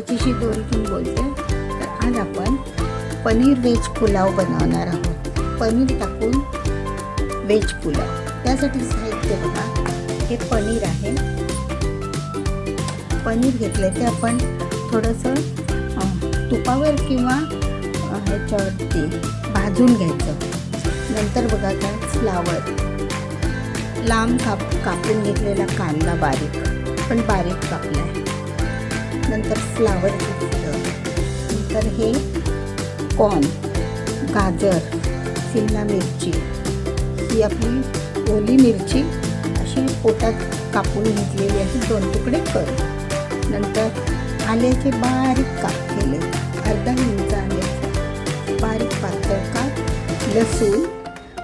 त्याच्याशी दोरीतून बोलते. तर आज आपण पनीर व्हेज पुलाव बनवणार आहोत. पनीर टाकून व्हेज पुलाव. त्यासाठी साहित्य बघा, हे पनीर आहे. पनीर घेतले ते आपण थोडंसं तुपावर किंवा ह्याच्यावरती भाजून घ्यायचं. नंतर बघा काय फ्लावर, लांब कापून घेतलेला कांदा पण बारीक कापला आहे. नंतर फ्लावर घेतलं. नंतर हे कॉर्न, गाजर, शिमला मिरची, ही आपली ओली मिरची अशी पोटात कापून घेतलेली आहे 2 तुकडे करून. नंतर आल्याचे बारीक काप केले, अर्धा इंच आल्याचे बारीक पातळ काप, लसूण,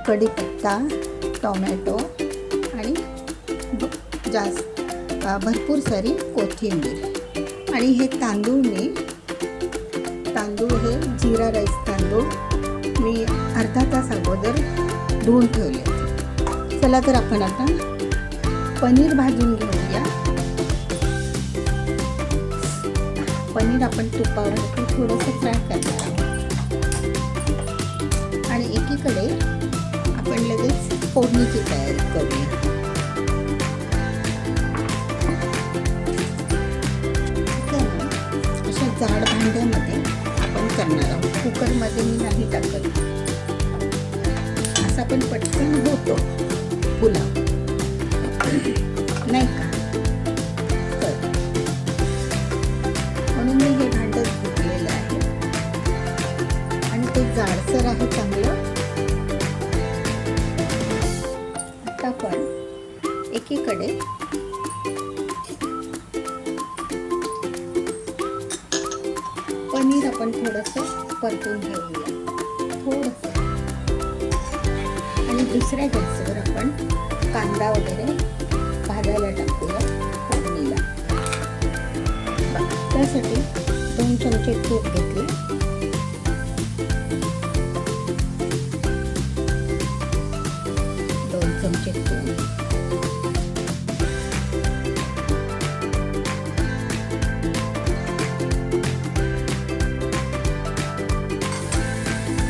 कढीपत्ता, टोमॅटो आणि भरपूर सारी कोथिंबीर. आणि हे तांदूळ हे जिरा राईस तांदूळ मी अर्धा तास अगोदर धुवून ठेवले. चला तर आपण आता पनीर भाजून घेऊया. पनीर आपण तुपावरती थोडंसं फ्राय करणार आहोत. आणि एकीकडे आपण लगेच फोडणीची तयारी करूया. अशा जाड भांड्यामध्ये आपण करणार आहोत. कुकरमध्ये मी नाही टाकत. असा पण पटकन होतो पुलाव, नाही का? म्हणून मी हे भांडं घेतलेलं आहे आणि ते जाडसर आहे चांगलं. आता आपण एकीकडे पनीर आपण थोडंसं परतून घेऊया थोडंसं. आणि दुसऱ्या गॅसवर आपण कांदा वगैरे भाजायला टाकूया फोडणीला. त्यासाठी 2 चमचे तूप घेतले. चमचे तूप,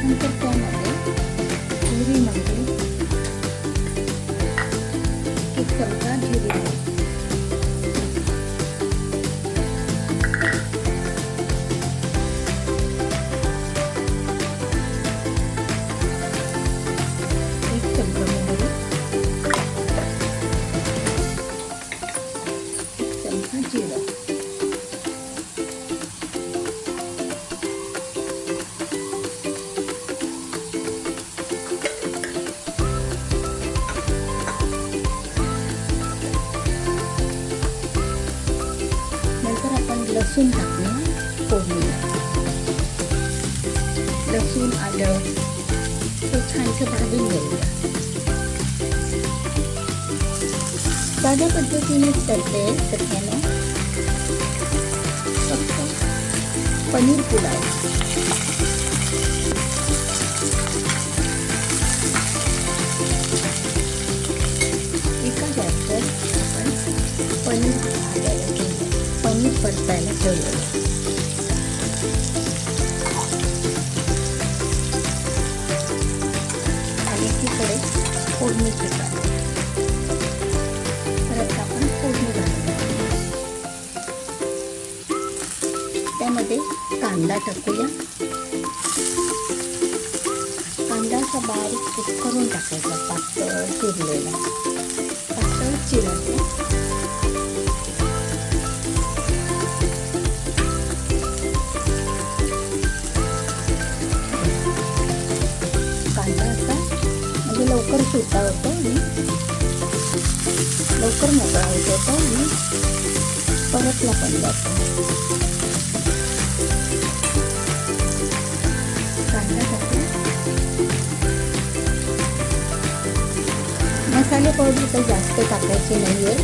नंतर त्यामध्ये जिरी मोहरी, 1 चमचा जिरी मोहरी, लसूण टाकूया फोडणीला. लसूण आलं हे छानसं भाजून घेऊया. साध्या पद्धतीनेच करते तर त्याला फक्त पनीर पुलाव. एका गॅसवर आपण पनीर परतायला ठेवलं. आणि एकीकडे फोडणीची काढली. परत आपण फोडणी घालूया. त्यामध्ये कांदा टाकूया. कांदा असा बारीक कट करून टाकायचा, पातळ चिरलेला, पातळ चिरायचा. लवकर सुटा होतो आणि लवकर मोकळा होतो आणि परतला पण जातो. कांदा टाकून मसाले पावडर तर जास्त टाकायचे नाही आहे,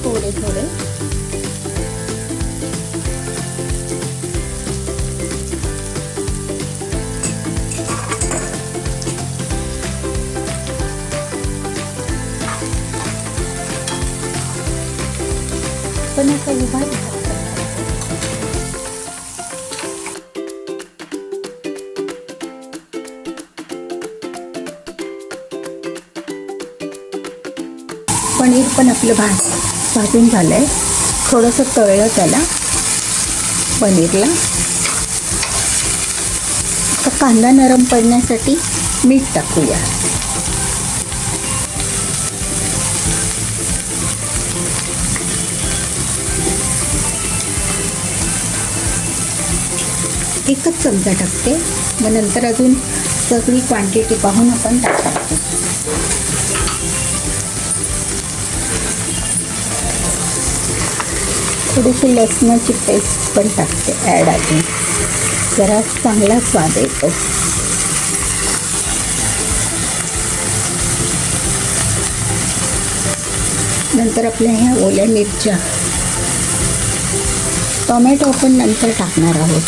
थोडे थोडे. पण असा उभा भात करणार. पनीर पण आपलं भाजून झालं आहे. थोडंसं तळलं त्याला पनीरला. आता कांदा नरम पडण्यासाठी मीठ टाकूया. एकच चमचा टाकते, मग नंतर अजून सगळी क्वांटिटी पाहून आपण टाकतो. थोडीशी लसणाची पेस्ट पण टाकते ॲड अजून, जरा चांगला स्वाद येतो. नंतर आपल्या ह्या ओल्या मिरच्या, टोमॅटो आपण नंतर टाकणार आहोत,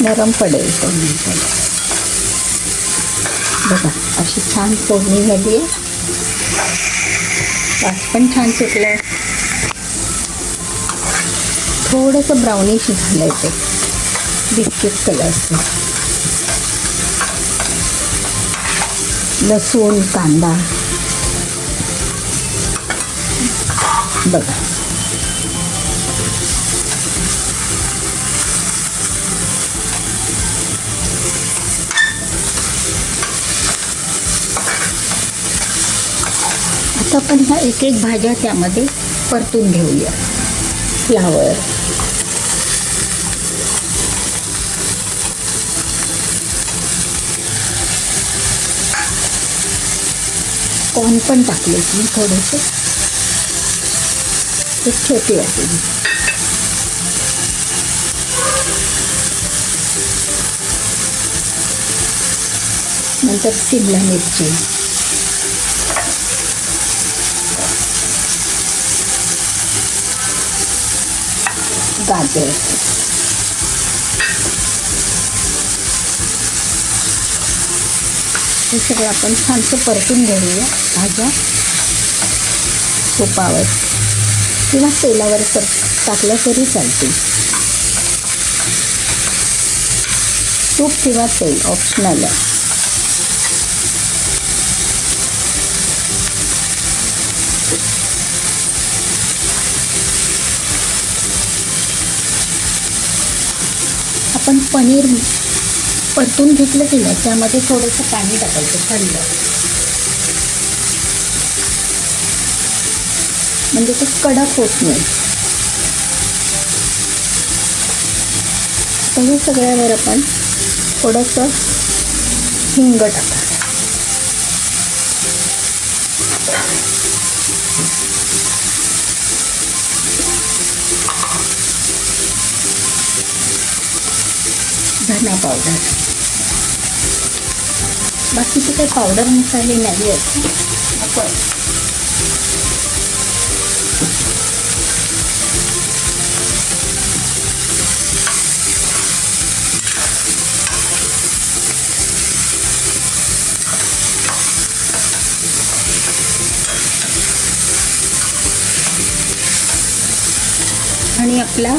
नरम पडेल तो नंतर. बघा अशी छान फोडणी झाली आहे. वास पण छान सुटलं. थोडंसं ब्राउनिश झालं आहे ते, बिस्किट कलरचं. लसूण कांदा बघा. आता आपण ह्या एक एक भाज्या त्यामध्ये परतून घेऊया. फ्लावर, कॉर्न पण टाकले मी थोडेसे, एक छोटी वाटी. नंतर शिमला मिरची, गाजर, हे सगळं आपण छानसं परतून घेऊया. भाज्या तुपावर किंवा तेलावर टाकलं तरी चालते. तूप किंवा तेल ऑप्शनल आहे. आपण पनीर परतून घेतलं की नाही, त्यामध्ये थोडंसं पाणी टाकायचं थंड, म्हणजे ते कडक होत नाही. तर हे सगळ्यावर आपण थोडंसं हिंग टाका. धना पावडर, बाकीचे काही पावडर मसाले नाही आहेत आपण. आणि आपला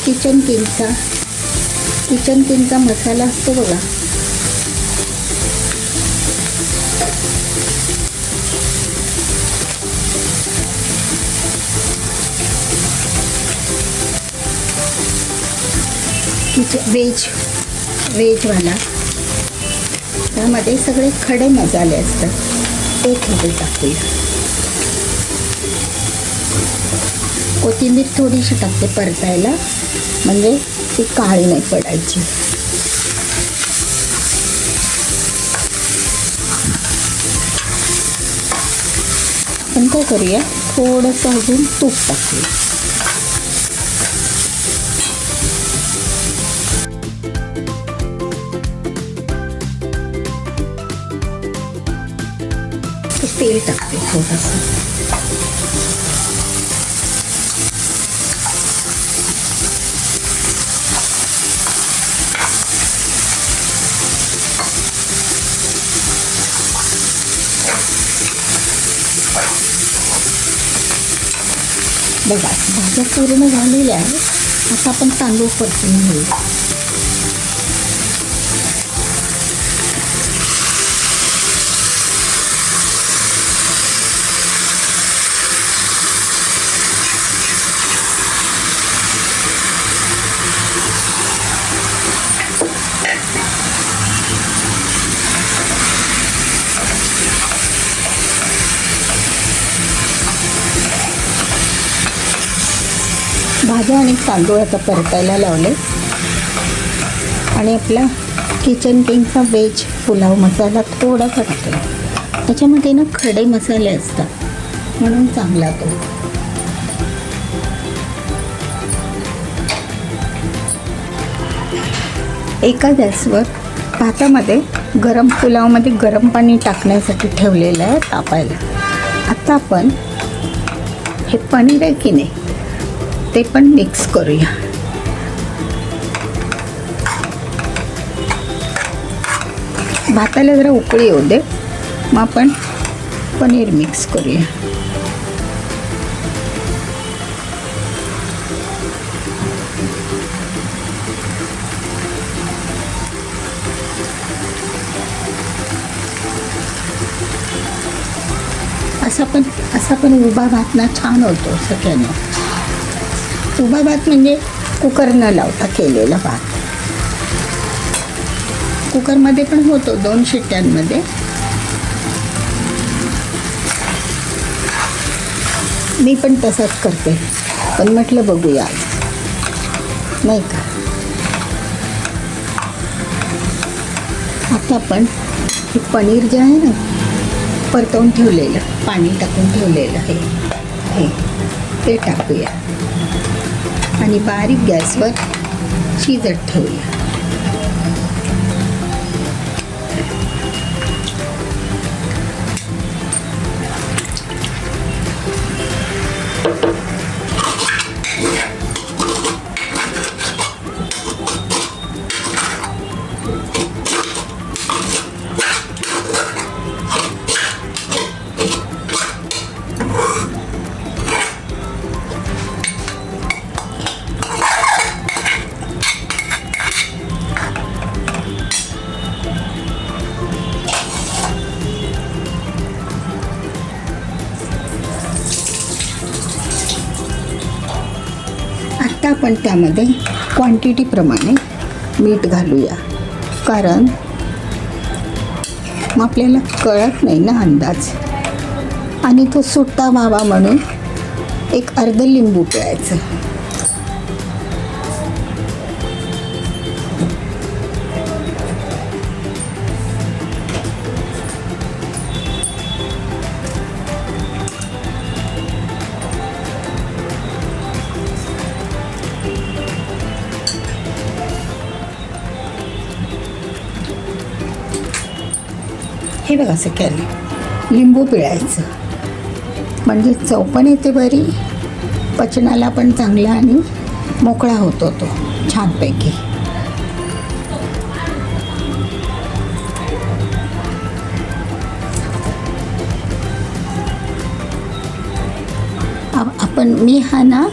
किचन किंगचा मसाला असतो बघा, वेजवाला, त्यामध्ये सगळे खडे मसाले असतात, ते थोडे टाकूया. कोथिंबीर थोडीशी टाकते परतायला, म्हणजे ती काळी नाही पडायची. आपण काय करूया, थोडंसं अजून तूप टाकूया. तेल टाकते थोडंसं. बघा भाज्या पूर्ण झालेल्या आहे. आता आपण तांदूळ परतून घेऊ. भाज्या आणि तांदूळ आता परतायला लावले आणि आपला किचन किंगचा व्हेज पुलाव मसाला थोडासा टाकला. त्याच्यामध्ये ना खडे मसाले असतात म्हणून चांगला तो. एका गॅसवर भातामध्ये गरम पुलावमध्ये गरम पाणी टाकण्यासाठी ठेवलेलं आहे तापायला. आता आपण हे पनीर आहे की नाही ते पण मिक्स करूया. भाताला जरा उकळी येऊ दे, मग आपण पनीर मिक्स करूया. असा पण उभा भात ना छान होतो सगळ्यांना. उभा भात म्हणजे कुकर न लावता केलेला भात. कुकरमध्ये पण होतो 2 शिट्ट्यांमध्ये. मी पण तसाच करते, पण म्हटलं बघूया नाही का. आता आपण हे पनीर जे आहे ना परतवून ठेवलेलं, पाणी टाकून ठेवलेलं हे ते टाकूया आणि बारीक गॅसवर शिजत ठेवूया. आता आपण त्यामध्ये क्वांटिटीप्रमाणे मीठ घालूया, कारण मग आपल्याला कळत नाही ना अंदाज. आणि तो सुट्टा व्हावा म्हणून एक अर्ध लिंबू पिळायचं. हे बघा असं केलं, लिंबू पिळायचं म्हणजे चव पण येते बरी, पचनाला पण चांगला आणि मोकळा होतो तो छानपैकी. मी हा ना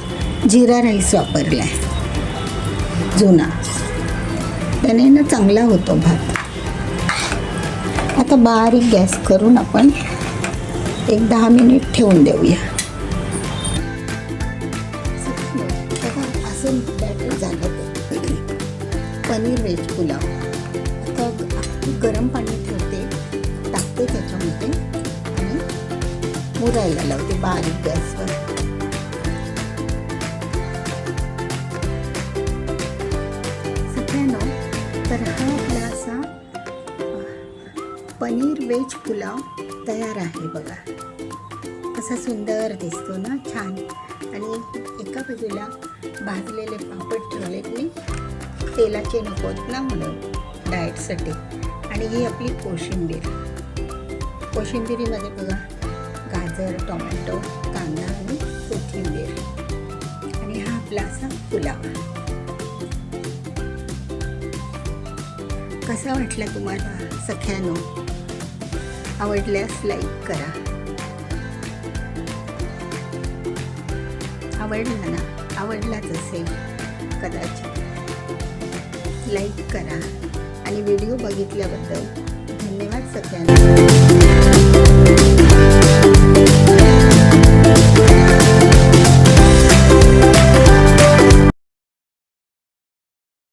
जिरा राईस वापरला आहे जुना, त्याने ना चांगला होतो भात. आता बारीक गॅस करून आपण एक 10 मिनिट ठेवून देऊया. असं बॅटर झालं ते पनीर व्हेज पुलाव. आता गरम पाणी ठेवते, टाकते त्याच्यामध्ये आणि मुरायला लावते बारीक गॅसवर. सगळ्यांना तर हा आपला असा पनीर व्हेज पुलाव तयार आहे बघा. कसा सुंदर दिसतो ना, छान. आणि एका बाजूला भाजलेले पापड ठेवलेत मी, तेलाचे नकोत ना म्हणून डाएटसाठी. आणि ही आपली कोशिंबीर. कोशिंबिरीमध्ये बघा गाजर, टोमॅटो, कांदा आणि कोथिंबीर. आणि हा आपला असा पुलाव. कसा वाटला तुम्हाला सख्यानो? आवडल्यास लाईक करा. आवडला ना? आवडलाच असेल कदाचित. लाईक करा आणि व्हिडिओ बघितल्याबद्दल धन्यवाद सगळ्यांना.